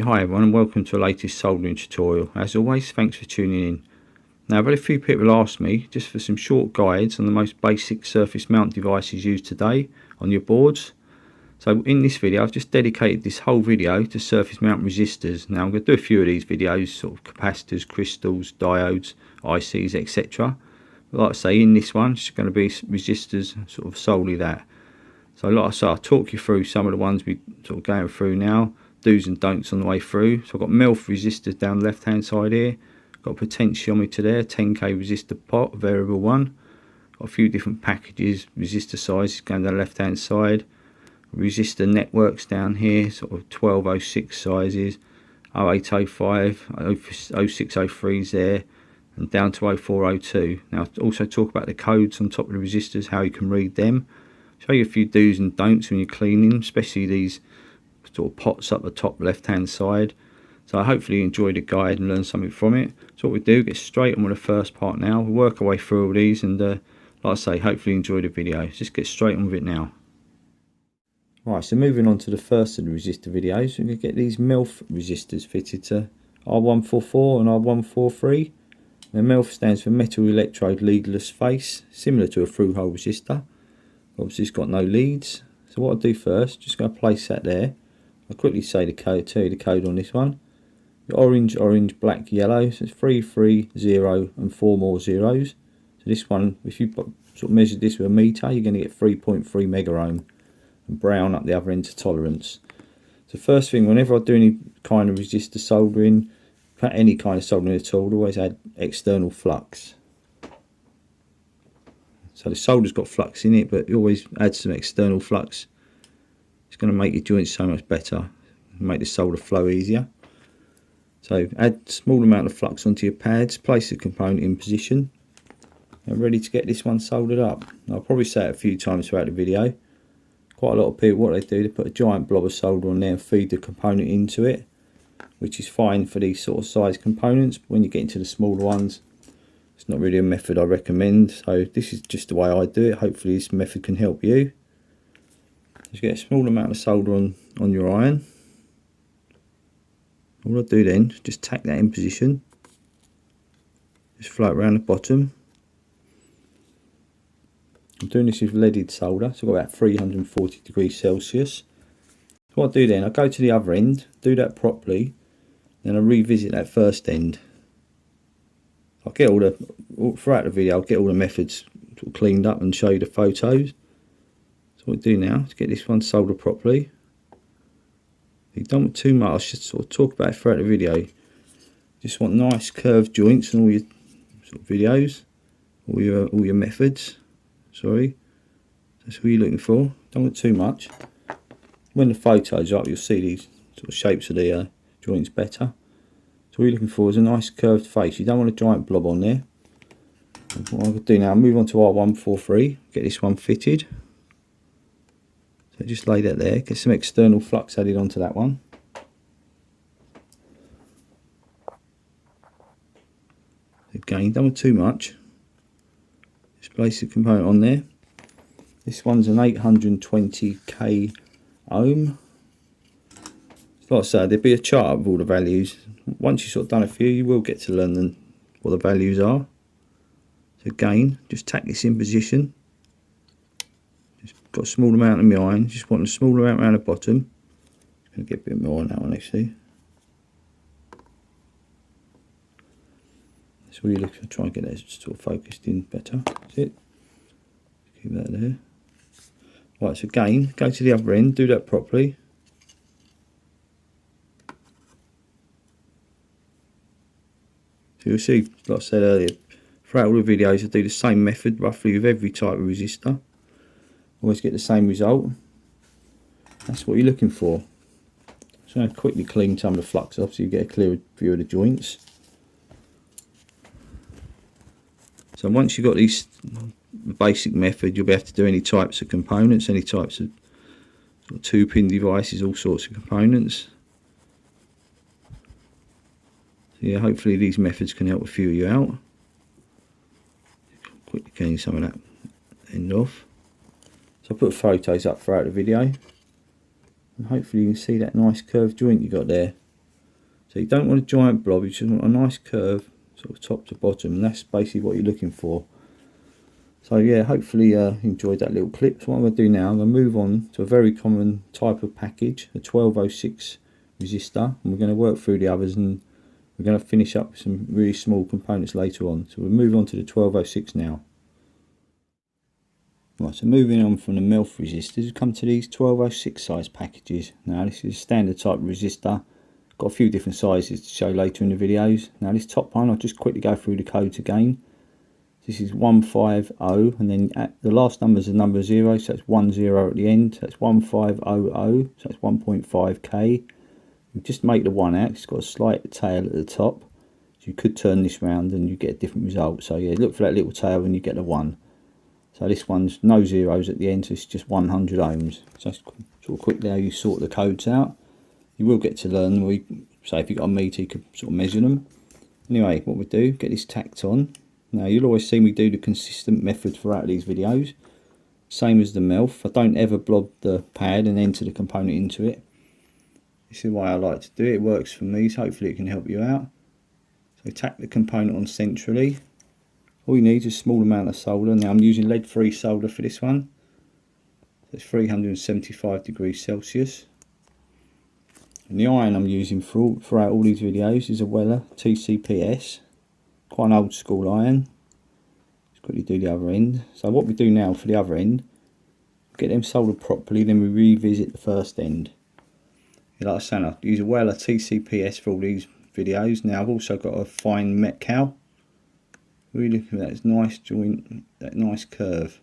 Hi everyone and welcome to a latest soldering tutorial. As always, thanks for tuning in. Now I've had a few people ask me just for some short guides on the most basic surface mount devices used today on your boards. So in this video I've just dedicated this whole video to surface mount resistors. Now I'm going to do a few of these videos, sort of capacitors, crystals, diodes, ICs, etc. But like I say, in this one it's going to be resistors, sort of solely that. So like I say, I'll talk you through some of the ones we're sort of going through now, do's and don'ts on the way through. So I've got MELF resistors down the left hand side here, got a potentiometer there, 10k resistor pot, variable one, got a few different packages, resistor sizes going down the left hand side, resistor networks down here, sort of 1206 sizes, 0805, 0603s there, and down to 0402. Now I'll also talk about the codes on top of the resistors, how you can read them, show you a few do's and don'ts when you're cleaning, especially these sort of pots up the top left hand side. So hopefully you enjoy the guide and learn something from it. So what we do, get straight on with the first part now. We'll work our way through all these and like I say, hopefully you enjoy the video. Just get straight on with it now. Right, so moving on to the first of the resistor videos, we're going to get these MELF resistors fitted to R144 and R143. Now MELF stands for metal electrode leadless face, similar to a through hole resistor. Obviously it's got no leads. So what I'll do first, just going to place that there. I'll quickly say the code, tell you the code on this one. Orange, orange, black, yellow. So it's 3, 3, 0 and 4 more zeros. So this one, if you sort of measured this with a meter, you're going to get 3.3 mega ohm. And brown up the other end to tolerance. So first thing, whenever I do any kind of resistor soldering, any kind of soldering at all, always add external flux. So the solder's got flux in it, but you always add some external flux. It's going to make your joints so much better, make the solder flow easier. So add a small amount of flux onto your pads, place the component in position, and ready to get this one soldered up. I'll probably say it a few times throughout the video. Quite a lot of people, what they do, they put a giant blob of solder on there and feed the component into it, which is fine for these sort of size components. But when you get into the smaller ones, it's not really a method I recommend. So this is just the way I do it. Hopefully this method can help you. Just get a small amount of solder on your iron. All I do then is just tack that in position. Just float around the bottom. I'm doing this with leaded solder, so I've got about 340 degrees Celsius. So what I do then, I go to the other end, do that properly, then I revisit that first end. I'll get throughout the video, I'll get all the methods sort of cleaned up and show you the photos. So what we do now is get this one soldered properly. If you don't want too much, I should sort of talk about it throughout the video. Just want nice curved joints in all your sort of videos, all your methods. Sorry, that's what you're looking for. Don't want too much. When the photos are up, you'll see these sort of shapes of the joints better. So what you're looking for is a nice curved face. You don't want a giant blob on there. And what I'm going to do now, I'll move on to R143, get this one fitted. So just lay that there, get some external flux added onto that one. Again, don't want too much. Just place the component on there. This one's an 820k ohm. Like I said, there'll be a chart of all the values. Once you've sort of done a few, you will get to learn what the values are. So again, just tack this in position. Just got a small amount of my iron, just want a small amount around the bottom. Just going to get a bit more on that one actually. That's what you look for, try and get that sort of focused in better. That's it. Keep that there. Right, so again, go to the other end, do that properly. So you'll see, like I said earlier, throughout all the videos I do the same method roughly with every type of resistor. Always get the same result. That's what you're looking for. So I'm going to quickly clean some of the flux off so you get a clearer view of the joints. So once you've got these basic method, you'll be able to do any types of components, any types of 2-pin devices, all sorts of components. So yeah, hopefully these methods can help a few of you out. Quickly clean some of that end off. So I put photos up throughout the video, and hopefully you can see that nice curved joint you got there. So you don't want a giant blob, you just want a nice curve sort of top to bottom, and that's basically what you're looking for. So yeah, hopefully you enjoyed that little clip. So what I'm going to do now, I'm going to move on to a very common type of package, a 1206 resistor, and we're going to work through the others, and we're going to finish up with some really small components later on. So we'll move on to the 1206 now. Right, so moving on from the MELF resistors, we come to these 1206 size packages. Now this is a standard type resistor. Got a few different sizes to show later in the videos. Now this top one, I'll just quickly go through the codes again. This is 150, and then at the last number is a number 0, so that's 10 at the end. So that's 1500, so that's 1.5k. You just make the one out, it's got a slight tail at the top. So you could turn this round and you get a different result. So yeah, look for that little tail when you get the 1. So this one's no zeros at the end, so it's just 100 ohms. So that's sort of quickly how you sort the codes out. You will get to learn, say if you've got a meter you could sort of measure them. Anyway, what we do, get this tacked on. Now you'll always see me do the consistent method throughout these videos. Same as the MELF, I don't ever blob the pad and enter the component into it. This is the way I like to do it, it works for me, so hopefully it can help you out. So tack the component on centrally. All you need is a small amount of solder. Now I'm using lead-free solder for this one. So it's 375 degrees Celsius. And the iron I'm using throughout all these videos is a Weller TCPS. Quite an old school iron. Let's quickly do the other end. So what we do now for the other end, get them soldered properly, then we revisit the first end. Like I said, I use a Weller TCPS for all these videos. Now I've also got a fine met cow. Really looking at that nice joint, that nice curve.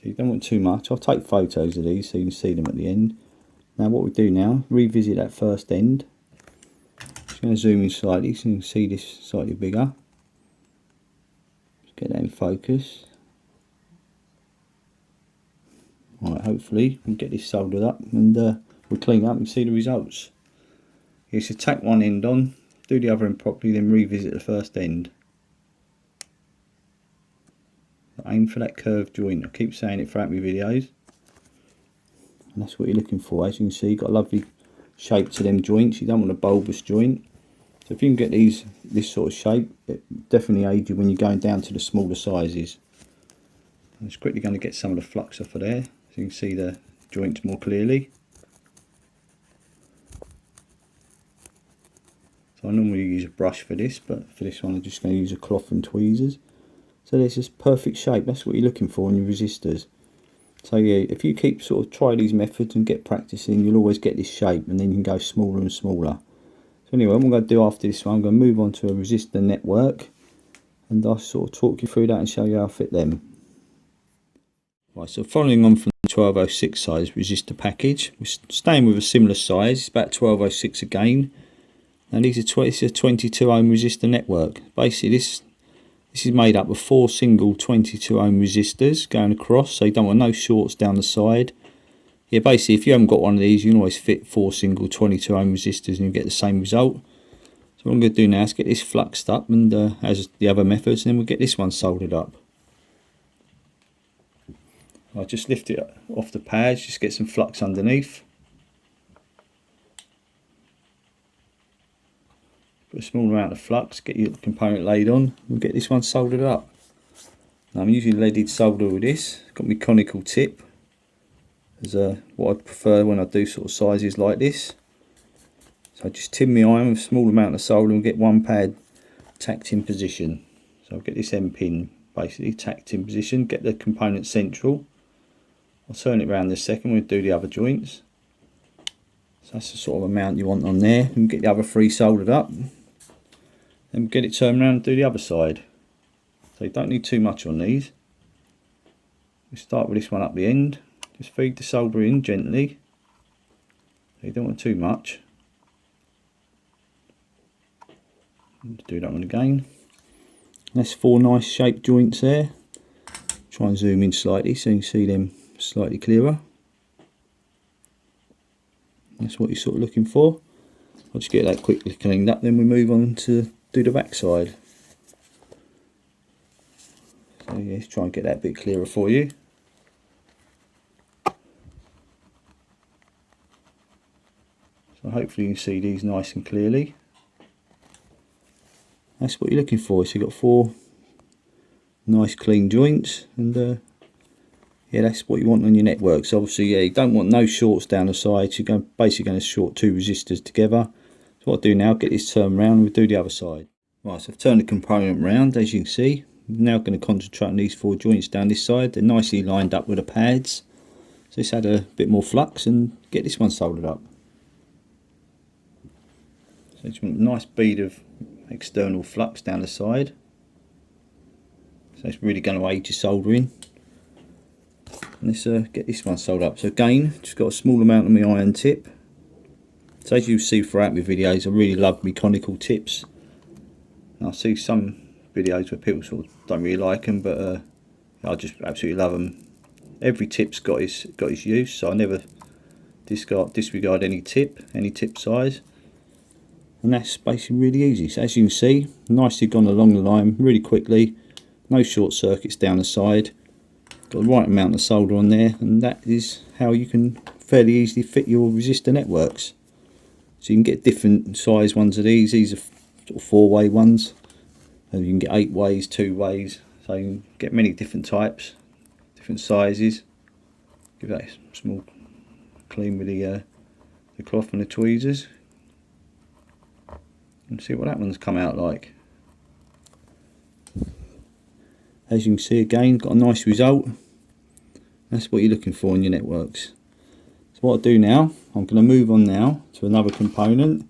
So you don't want too much. I'll take photos of these so you can see them at the end. Now what we do now, revisit that first end. Just going to zoom in slightly so you can see this slightly bigger. Just get that in focus. Alright, hopefully we'll get this soldered up and we'll clean up and see the results. You should tack one end on, do the other end properly, then revisit the first end. Aim for that curved joint. I keep saying it throughout my videos. And that's what you're looking for. As you can see, you've got a lovely shape to them joints. You don't want a bulbous joint. So if you can get this sort of shape, it definitely aids you when you're going down to the smaller sizes. I'm just quickly going to get some of the flux off of there so you can see the joints more clearly. So I normally use a brush for this, but for this one I'm just going to use a cloth and tweezers. So there's this perfect shape. That's what you're looking for in your resistors. So yeah, if you keep sort of try these methods and get practicing, you'll always get this shape, and then you can go smaller and smaller. So anyway, what I'm going to do after this one, I'm going to move on to a resistor network, and I'll sort of talk you through that and show you how I fit them. Right, so following on from the 1206 size resistor package, we're staying with a similar size. It's about 1206 again. Now these are it's a 22 ohm resistor network. Basically this is made up of 4 single 22 ohm resistors going across, so you don't want no shorts down the side. Yeah, basically if you haven't got one of these, you can always fit 4 single 22 ohm resistors and you get the same result. So what I'm going to do now is get this fluxed up, and as the other methods, and then we'll get this one soldered up. I'll just lift it off the pads, just get some flux underneath. Put a small amount of flux, get your component laid on, and get this one soldered up. Now I'm using leaded solder with this. Got my conical tip as what I prefer when I do sort of sizes like this. So I just tin my iron with a small amount of solder and get one pad tacked in position. So I'll get this end pin basically tacked in position, get the component central. I'll turn it around this second, we'll do the other joints. So that's the sort of amount you want on there, and get the other 3 soldered up. Then get it turned around and do the other side. So you don't need too much on these. We start with this one up the end. Just feed the solder in gently. So you don't want too much. Do that one again. And that's 4 nice shaped joints there. Try and zoom in slightly so you can see them slightly clearer. That's what you're sort of looking for. I'll just get that quickly cleaned up, then we move on to do the back side. So yeah, let's try and get that a bit clearer for you. hopefully you can see these nice and clearly. That's what you're looking for. So you've got 4 nice clean joints, and yeah, that's what you want on your network. So obviously, yeah, you don't want no shorts down the sides. You're basically going to short 2 resistors together. So what I do now, get this turned round, we'll do the other side. Right, so I've turned the component round, as you can see. I'm now going to concentrate on these 4 joints down this side. They're nicely lined up with the pads. So let's add a bit more flux and get this one soldered up. So just want a nice bead of external flux down the side. So it's really going to aid your soldering. And let's get this one soldered up. So again, just got a small amount of my iron tip. So as you see throughout my videos, I really love mechanical tips. And I see some videos where people sort of don't really like them, but I just absolutely love them. Every tip's got its use, so I never disregard any tip size. And that's basically really easy. So as you can see, nicely gone along the line really quickly. No short circuits down the side. Got the right amount of solder on there, and that is how you can fairly easily fit your resistor networks. So you can get different size ones of these. These are sort of 4-way ones, and you can get 8 ways, 2 ways. So you can get many different types, different sizes. Give that a small clean with the cloth and the tweezers, and see what that one's come out like. As you can see, again, got a nice result. That's what you're looking for in your networks. So what I do now, I'm going to move on now to another component.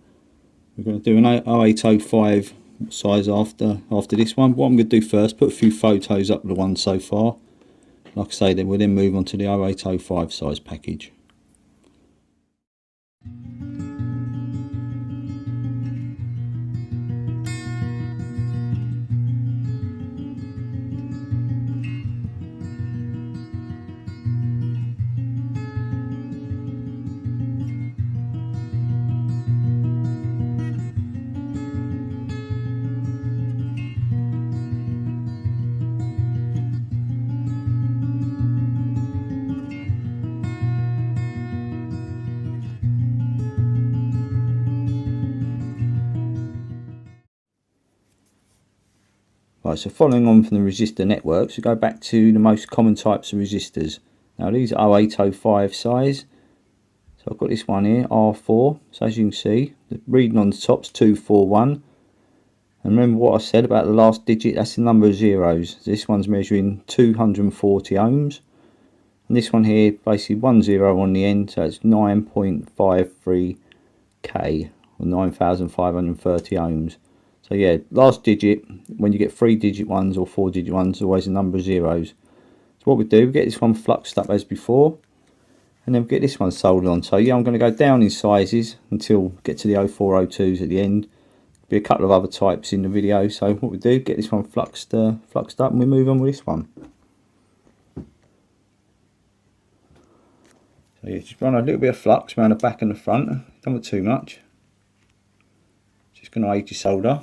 We're going to do an 0805 size after this one. What I'm going to do first, put a few photos up of the one so far. Like I say, then we'll then move on to the 0805 size package. Right, so following on from the resistor networks, we go back to the most common types of resistors. Now these are 0805 size. So I've got this one here, R4. So as you can see, the reading on the top's 241. And remember what I said about the last digit, that's the number of zeros. This one's measuring 240 ohms. And this one here, basically 1 0 on the end, so it's 9.53 K, or 9,530 ohms. So yeah, last digit, when you get 3-digit ones or 4-digit ones, always a number of zeros. So what we do, we get this one fluxed up as before, and then we get this one soldered on. So yeah, I'm going to go down in sizes until we get to the 0402s at the end. There'll be a couple of other types in the video. So what we do, get this one fluxed up, and we move on with this one. So yeah, just run a little bit of flux around the back and the front. Don't want too much. Just going to aid your solder.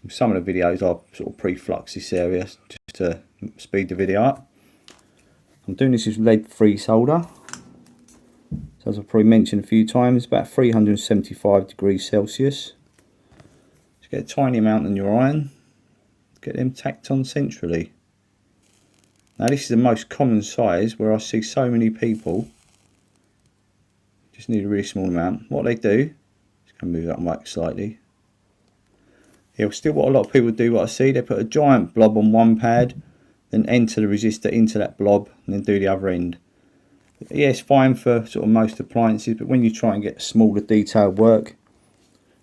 Some of the videos I sort of pre-flux this area just to speed the video up. I'm doing this with lead-free solder. So as I've probably mentioned a few times, about 375 degrees Celsius. Just get a tiny amount on your iron. Get them tacked on centrally. Now this is the most common size where I see so many people just need a really small amount. What they do, just going to move that mic slightly. Yeah, still what a lot of people do, what I see, they put a giant blob on one pad, then enter the resistor into that blob, and then do the other end. Yeah, it's fine for sort of most appliances, but when you try and get smaller detailed work,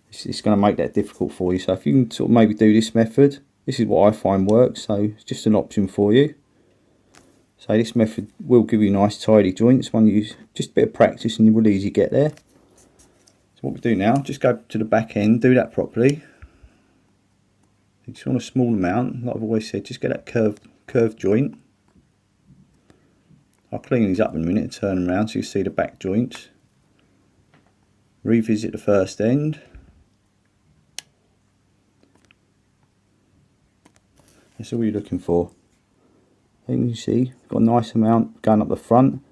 it's going to make that difficult for you. So if you can sort of maybe do this method, this is what I find works, so it's just an option for you. So this method will give you nice tidy joints. One use just a bit of practice and you will easily get there. So what we do now, just go to the back end, do that properly. You just want a small amount, like I've always said, just get that curved joint. I'll clean these up in a minute and turn them around so you see the back joints. Revisit the first end. That's all you're looking for. You can see, got a nice amount going up the front.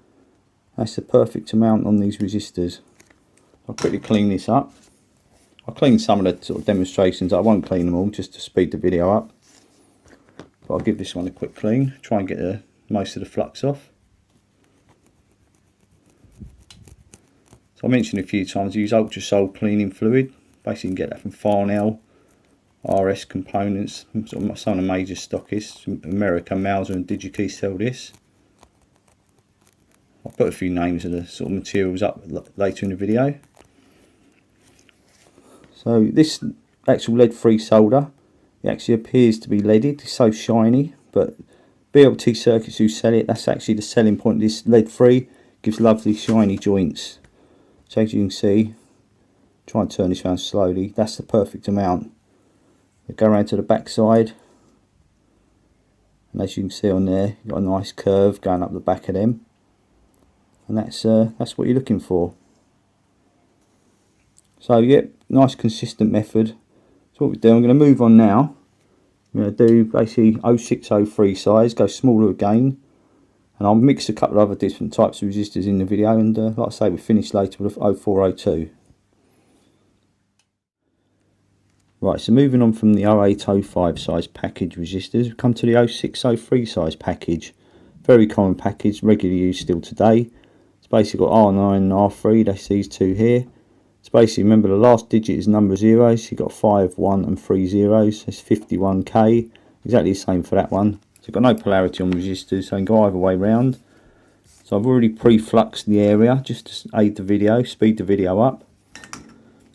That's the perfect amount on these resistors. I'll quickly clean this up. I'll clean some of the sort of demonstrations. I won't clean them all just to speed the video up. But I'll give this one a quick clean. Try and get most of the flux off. So I mentioned a few times, I use Ultra Sol cleaning fluid. Basically you can get that from Farnell, RS Components, some of the major stockists. America, Mauser and DigiKey sell this. I'll put a few names of the sort of materials up later in the video. So this actual lead-free solder, it actually appears to be leaded. It's so shiny, but BLT circuits who sell it, that's actually the selling point of this lead-free. Gives lovely shiny joints. So as you can see, try and turn this around slowly, that's the perfect amount. We go around to the back side, and as you can see on there, you've got a nice curve going up the back of them. And that's what you're looking for. So yeah, nice consistent method. So what we do, I'm going to move on now. I'm going to do basically 0603 size, go smaller again, and I'll mix a couple of other different types of resistors in the video, and like I say, we'll finish later with 0402. Right, so moving on from the 0805 size package resistors, we come to the 0603 size package. Very common package, regularly used still today. It's basically got R9 and R3, that's these two here. It's basically, remember the last digit is number zeros, so you've got 5, 1 and 3 zeros, that's 51k, exactly the same for that one. So you've got no polarity on resistors, so you can go either way round. So I've already pre-fluxed the area, just to aid the video, speed the video up.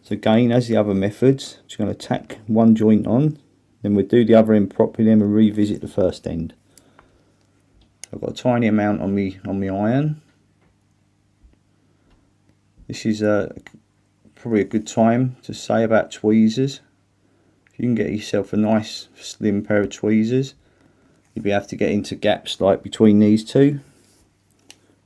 So again, as the other methods, just going to tack one joint on, then we'll do the other end properly, then we'll revisit the first end. I've got a tiny amount on me iron. This is probably a good time to say about tweezers. If you can get yourself a nice slim pair of tweezers, you'll be able to get into gaps like between these two.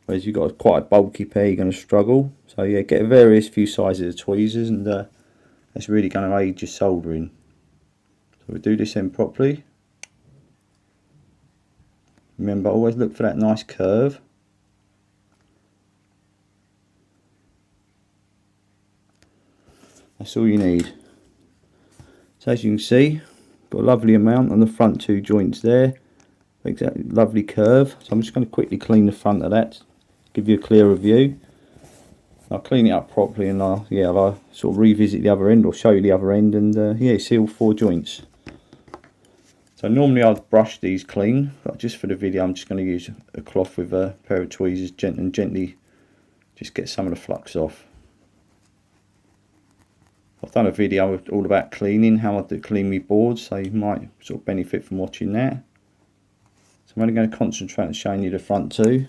Whereas you've got quite a bulky pair, you're going to struggle. So yeah, get a various few sizes of tweezers, and that's really going to aid your soldering. So we'll do this end properly. Remember, always look for that nice curve. That's all you need. So as you can see, got a lovely amount on the front two joints there. Exactly, lovely curve. So I'm just going to quickly clean the front of that, give you a clearer view. I'll clean it up properly, and I'll sort of revisit the other end, or show you the other end, and yeah, see all four joints. So normally I'd brush these clean, but just for the video I'm just going to use a cloth with a pair of tweezers and gently just get some of the flux off. I've done a video all about cleaning, how I do clean my boards, so you might sort of benefit from watching that. So I'm only going to concentrate on showing you the front two.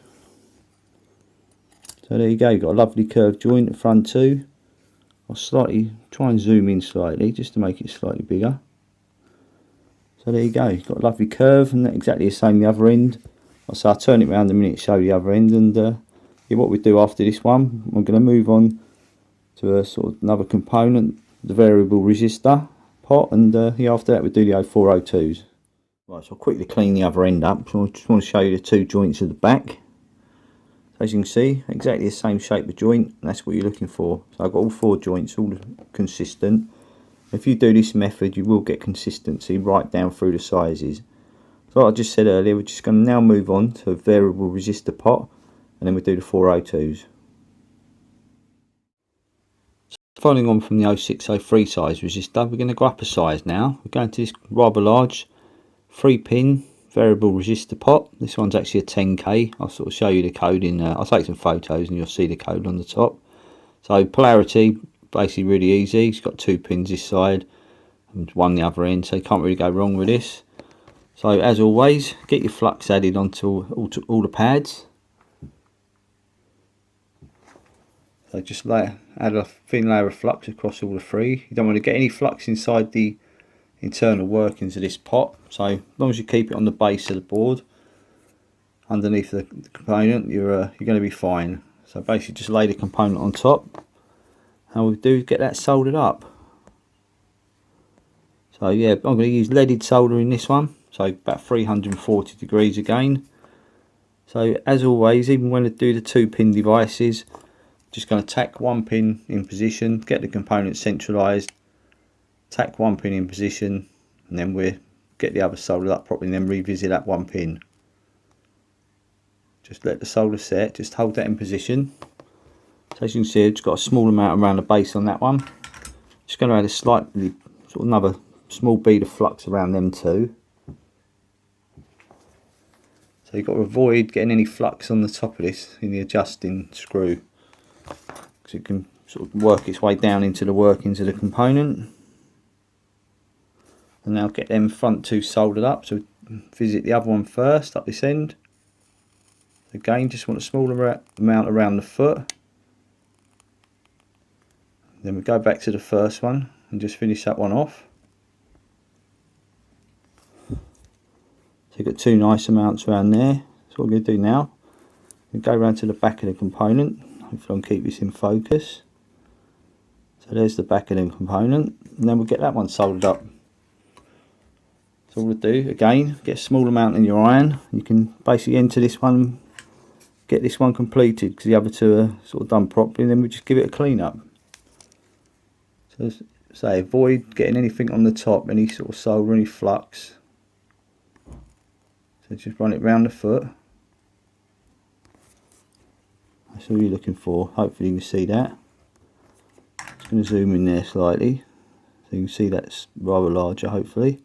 So there you go, you've got a lovely curved joint at front two. I'll slightly try and zoom in slightly just to make it slightly bigger. So there you go, you've got a lovely curve, and exactly the same the other end. So I'll turn it around a minute to show you the other end, and yeah, what we do after this one, I'm going to move on to a sort of another component, the variable resistor pot, and yeah, after that we'll do the 0402s. Right, so I'll quickly clean the other end up. So I just want to show you the two joints at the back. As you can see, exactly the same shape of joint, and that's what you're looking for. So I've got all four joints, all consistent. If you do this method, you will get consistency right down through the sizes. So like I just said earlier, we're just going to now move on to a variable resistor pot, and then we'll do the 402s. So following on from the 0603 size resistor, we're going to go up a size now. We're going to this rather large 3-pin variable resistor pot. This one's actually a 10k. I'll sort of show you the code in I'll take some photos and you'll see the code on the top. So polarity, basically really easy. It's got 2 pins this side and 1 the other end, so you can't really go wrong with this. So as always, get your flux added onto all the pads. So just add a thin layer of flux across all the three. You don't want to get any flux inside the internal workings of this pot, so as long as you keep it on the base of the board underneath the component, you're going to be fine. So basically just lay the component on top, and we do get that soldered up. So yeah, I'm going to use leaded solder in this one, so about 340 degrees again. So as always, even when I do the 2-pin devices, just going to tack one pin in position, get the component centralised, tack one pin in position, and then we'll get the other soldered up properly and then revisit that one pin. Just let the solder set, just hold that in position. So as you can see, I've just got a small amount around the base on that one. Just going to add a slightly, sort of another small bead of flux around them two. So you've got to avoid getting any flux on the top of this in the adjusting screw, because it can sort of work its way down into the workings of the component. And now get them front two soldered up. So visit the other one first up this end. Again, just want a smaller amount around the foot. Then we go back to the first one and just finish that one off. So you've got two nice amounts around there. That's what we're going to do now. We go around to the back of the component. Hopefully I can keep this in focus. So there's the back of the component, and then we'll get that one soldered up. So all we'll do, again, get a small amount in your iron. You can basically enter this one, get this one completed, because the other two are sort of done properly, and then we just give it a clean up. So say avoid getting anything on the top, any sort of solder, any flux. So just run it round the foot. That's all you're looking for. Hopefully you can see that. Just going to zoom in there slightly, so you can see that's rather larger, hopefully.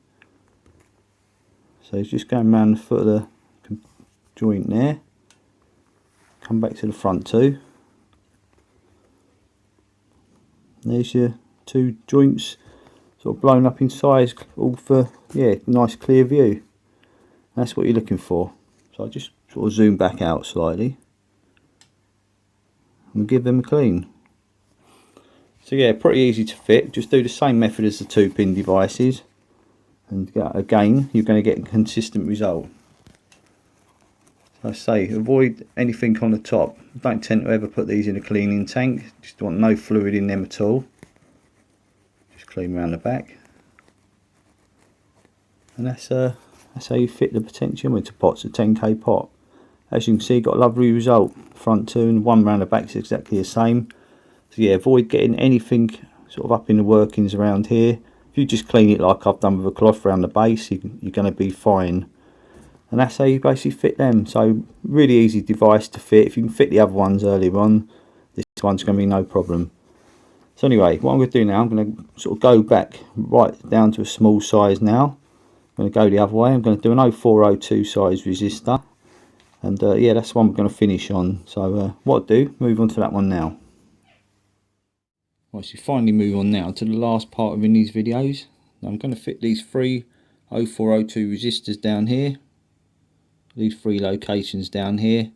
So it's just going around the foot of the joint there. Come back to the front two. There's your two joints, sort of blown up in size, all for, yeah, nice clear view. That's what you're looking for. So I'll just sort of zoom back out slightly and give them a clean. So yeah, pretty easy to fit. Just do the same method as the 2-pin devices, and again you're going to get a consistent result. So I say avoid anything on the top. Don't tend to ever put these in a cleaning tank. Just want no fluid in them at all. Just clean around the back, and that's how you fit the potentiometer pots, a 10k pot. As you can see, got a lovely result. Front two and one round the back is exactly the same. So yeah, avoid getting anything sort of up in the workings around here. If you just clean it like I've done with a cloth around the base, you're going to be fine. And that's how you basically fit them. So really easy device to fit. If you can fit the other ones earlier on, this one's going to be no problem. So anyway, what I'm going to do now, I'm going to sort of go back right down to a small size now. I'm going to go the other way. I'm going to do an 0402 size resistor, and yeah, that's the one we're going to finish on. So what I'll do, move on to that one now. Right, so finally move on now to the last part of these videos. Now I'm going to fit these three 0402 resistors down here, these three locations down here.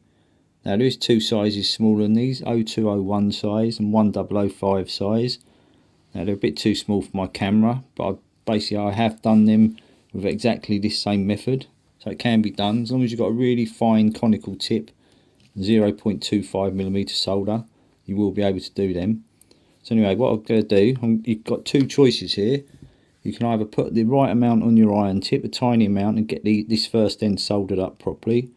Now there is two sizes smaller than these, 0201 size and 1005 size. Now they're a bit too small for my camera, but I have done them with exactly this same method, so it can be done as long as you've got a really fine conical tip, 0.25mm solder. You will be able to do them. So anyway, what I'm going to do, you've got two choices here. You can either put the right amount on your iron tip, a tiny amount, and get this first end soldered up properly,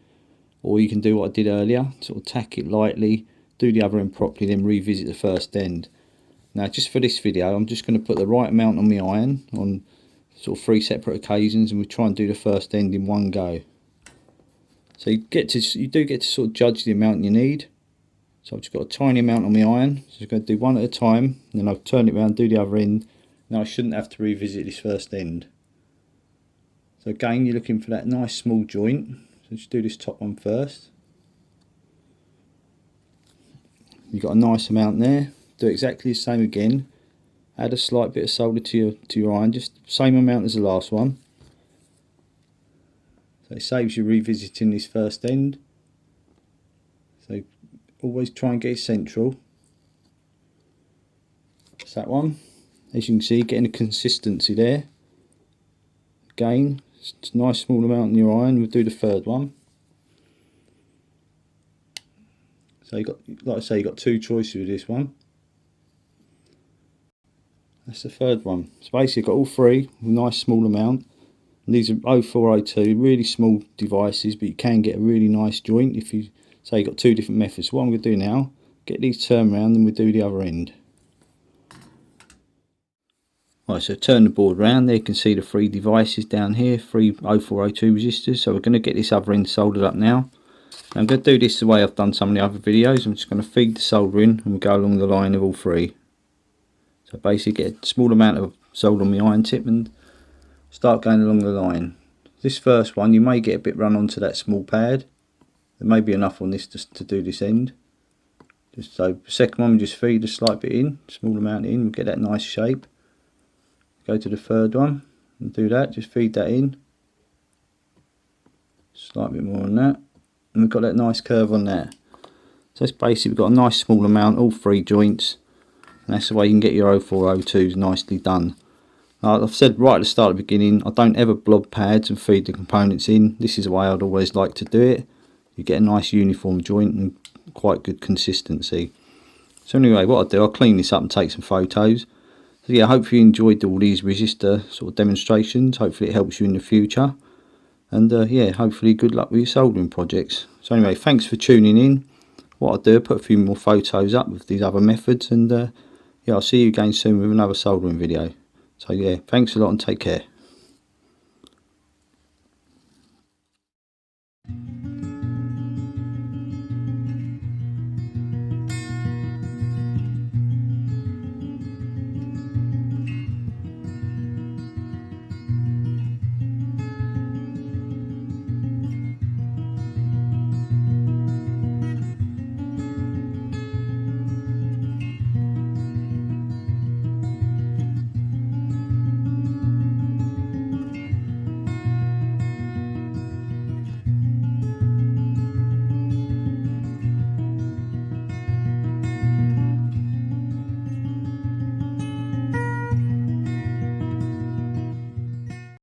or you can do what I did earlier, sort of tack it lightly, do the other end properly, then revisit the first end. Now just for this video, I'm just going to put the right amount on my iron on sort of 3 separate occasions, and we try and do the first end in one go. So you do get to sort of judge the amount you need. So I've just got a tiny amount on my iron, so I'm going to do one at a time, and then I'll turn it around, do the other end. Now I shouldn't have to revisit this first end. So again, you're looking for that nice small joint, so just do this top one first. You've got a nice amount there, do exactly the same again. Add a slight bit of solder to your iron, just same amount as the last one. So it saves you revisiting this first end. So always try and get it central. That's that one. As you can see, getting a consistency there. Again, it's a nice small amount in your iron. We'll do the third one. So you got, like I say, you got two choices with this one. That's the third one. So basically, you've got all three, a nice small amount. And these are 0402, really small devices, but you can get a really nice joint if you say you've got two different methods. So what I'm going to do now, get these turned around and we'll do the other end. Right, so turn the board round. There you can see the three devices down here, three 0402 resistors. So we're going to get this other end soldered up now. I'm going to do this the way I've done some of the other videos. I'm just going to feed the solder in and we'll go along the line of all three. So basically get a small amount of solder on the iron tip and start going along the line. This first one you may get a bit run onto that small pad. There may be enough on this just to do this end. Just so the second one we just feed a slight bit in, small amount in, we'll get that nice shape. Go to the third one and do that, just feed that in. Slight bit more on that. And we've got that nice curve on there. So that's basically we've got a nice small amount, all three joints. And that's the way you can get your 0402s nicely done. Now, I've said right at the start of the beginning, I don't ever blob pads and feed the components in. This is the way I'd always like to do it. You get a nice uniform joint and quite good consistency. So anyway, what I'll do, I'll clean this up and take some photos. So yeah, hopefully you enjoyed all these resistor sort of demonstrations. Hopefully it helps you in the future. And yeah, hopefully good luck with your soldering projects. So anyway, thanks for tuning in. What I'll do, I'll put a few more photos up with these other methods. And yeah, I'll see you again soon with another soldering video. So yeah, thanks a lot and take care.